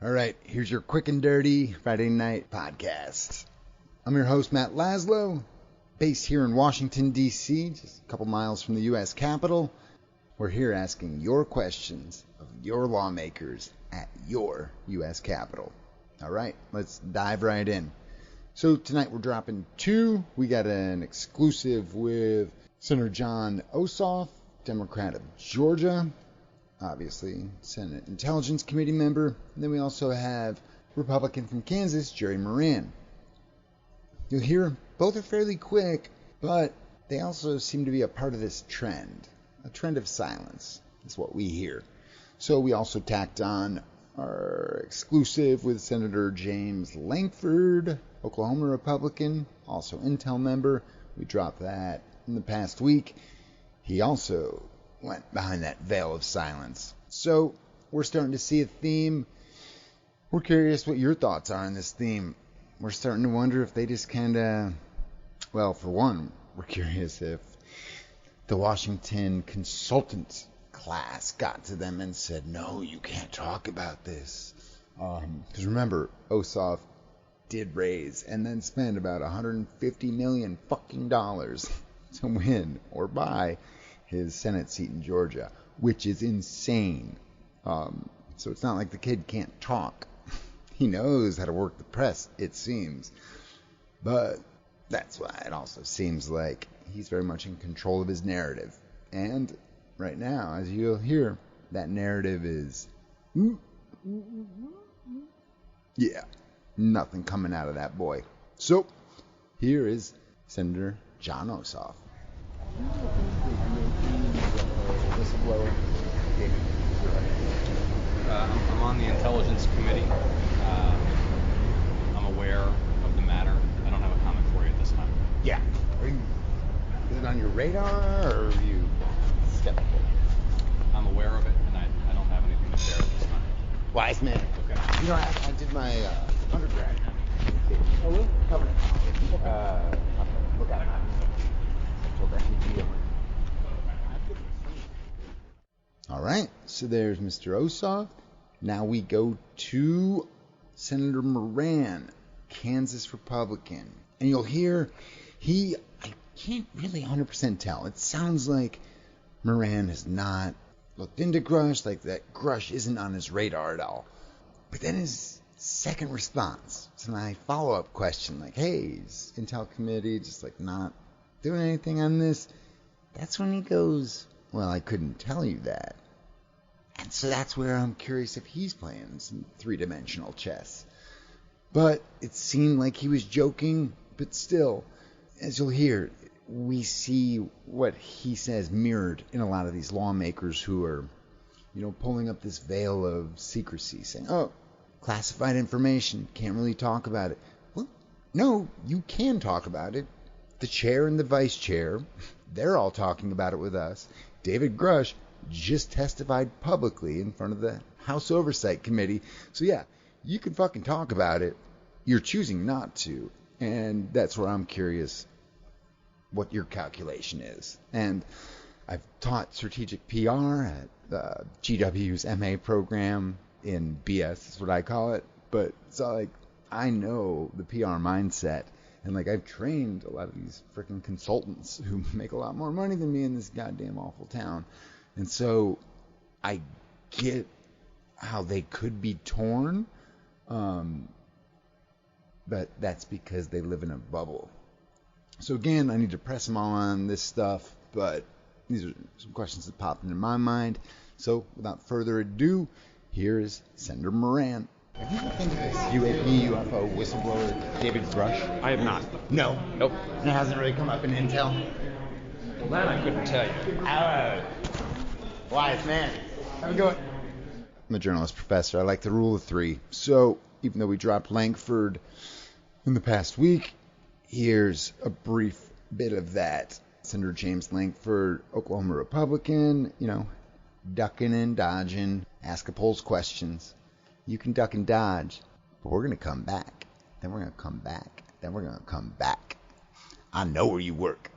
All right, here's your quick and dirty Friday night podcast. I'm your host, Matt Laszlo, based here in Washington, D.C., just a couple miles from the U.S. Capitol. We're here asking your questions of your lawmakers at your U.S. Capitol. All right, let's dive right in. So tonight we're dropping two. We got an exclusive with Senator Jon Ossoff, Democrat of Georgia, obviously Senate Intelligence Committee member. And then we also have Republican from Kansas, Jerry Moran. You'll hear both are fairly quick, but they also seem to be a part of this trend. A trend of silence is what we hear. So we also tacked on our exclusive with Senator James Lankford, Oklahoma Republican, also Intel member. We dropped that in the past week. He also went behind that veil of silence. So we're starting to see a theme. We're curious what your thoughts are on this theme. We're starting to wonder if they just kind of, well, for one, we're curious if the Washington consultant class got to them and said, no, you can't talk about this. Because remember, Ossoff did raise and then spend about $150 million fucking dollars to win or buy his Senate seat in Georgia, which is insane. So it's not like the kid can't talk. He knows how to work the press, it seems. But that's why it also seems like he's very much in control of his narrative. And right now, as you'll hear, that narrative is, yeah, nothing coming out of that boy. So here is Senator Jon Ossoff. Whistleblower. I'm on the Intelligence Committee. I'm aware of the matter. I don't have a comment for you at this time. Yeah. Is it on your radar, or are you skeptical? I'm aware of it, and I don't have anything to share at this time. Wise man. Okay. You know, I did my undergrad. Oh, really? Covered it. Look at it. All right, so there's Mr. Ossoff. Now we go to Senator Moran, Kansas Republican. And you'll hear I can't really 100% tell. It sounds like Moran has not looked into Grusch, like that Grusch isn't on his radar at all. But then his second response to my follow-up question, like, hey, is Intel Committee just like not doing anything on this? That's when he goes, well, I couldn't tell you that. And so that's where I'm curious if he's playing some three-dimensional chess. But it seemed like he was joking, but still, as you'll hear, we see what he says mirrored in a lot of these lawmakers who are, pulling up this veil of secrecy, saying, oh, classified information, can't really talk about it. Well, no, you can talk about it. The chair and the vice chair, they're all talking about it with us. David Grusch just testified publicly in front of the House Oversight Committee. So yeah, you can fucking talk about it. You're choosing not to. And that's where I'm curious what your calculation is. And I've taught strategic PR at GW's MA program in BS, is what I call it. But so like, I know the PR mindset. And like, I've trained a lot of these freaking consultants who make a lot more money than me in this goddamn awful town. And so I get how they could be torn, but that's because they live in a bubble. So again, I need to press them all on this stuff, but these are some questions that popped into my mind. So without further ado, here is Senator Moran. Have you looked into this UAP, UFO whistleblower, David Grusch? I have not. No? Nope. And it hasn't really come up in Intel? Well, that I couldn't tell you. Wise man. Have a good one. I'm a journalist professor. I like the rule of three. So even though we dropped Lankford in the past week, here's a brief bit of that. Senator James Lankford, Oklahoma Republican, ducking and dodging, ask a polls questions. You can duck and dodge, but we're going to come back. Then we're going to come back. Then we're going to come back. I know where you work.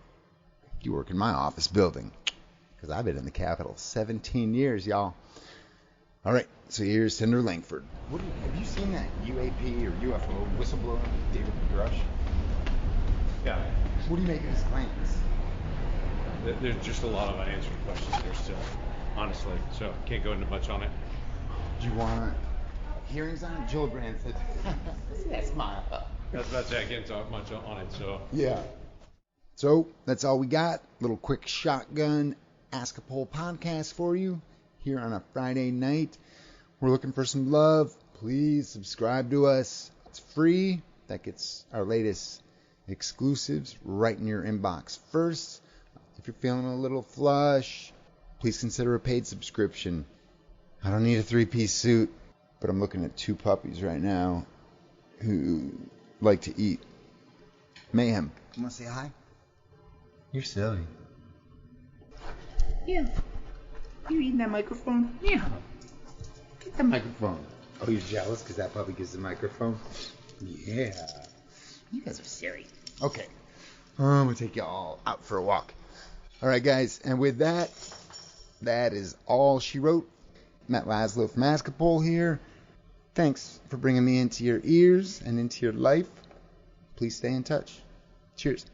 You work in my office building. Because I've been in the Capitol 17 years, y'all. All right, so here's Senator Langford. Have you seen that UAP or UFO whistleblower, David Grusch? Yeah. What do you make of his claims? There's just a lot of unanswered questions here still, honestly. So can't go into much on it. Do you want hearings on it? Joel Brand said, see that smile. That's about it. I can't talk much on it. So Yeah. So that's all we got. Little quick shotgun Ask a Poll podcast for you here on a Friday night. We're looking for some love. Please subscribe to us. It's free. That gets our latest exclusives right in your inbox first. If you're feeling a little flush, please consider a paid subscription. I don't need a 3-piece suit, but I'm looking at 2 puppies right now who like to eat. Mayhem. You want to say hi? You're silly. Yeah. You eating that microphone? Yeah. Get the microphone. Oh, you're jealous because that puppy gets the microphone? Yeah. You guys are silly. Okay. I'm going to take you all out for a walk. All right, guys. And with that, that is all she wrote. Matt Laszlo from Ask a Poll here. Thanks for bringing me into your ears and into your life. Please stay in touch. Cheers.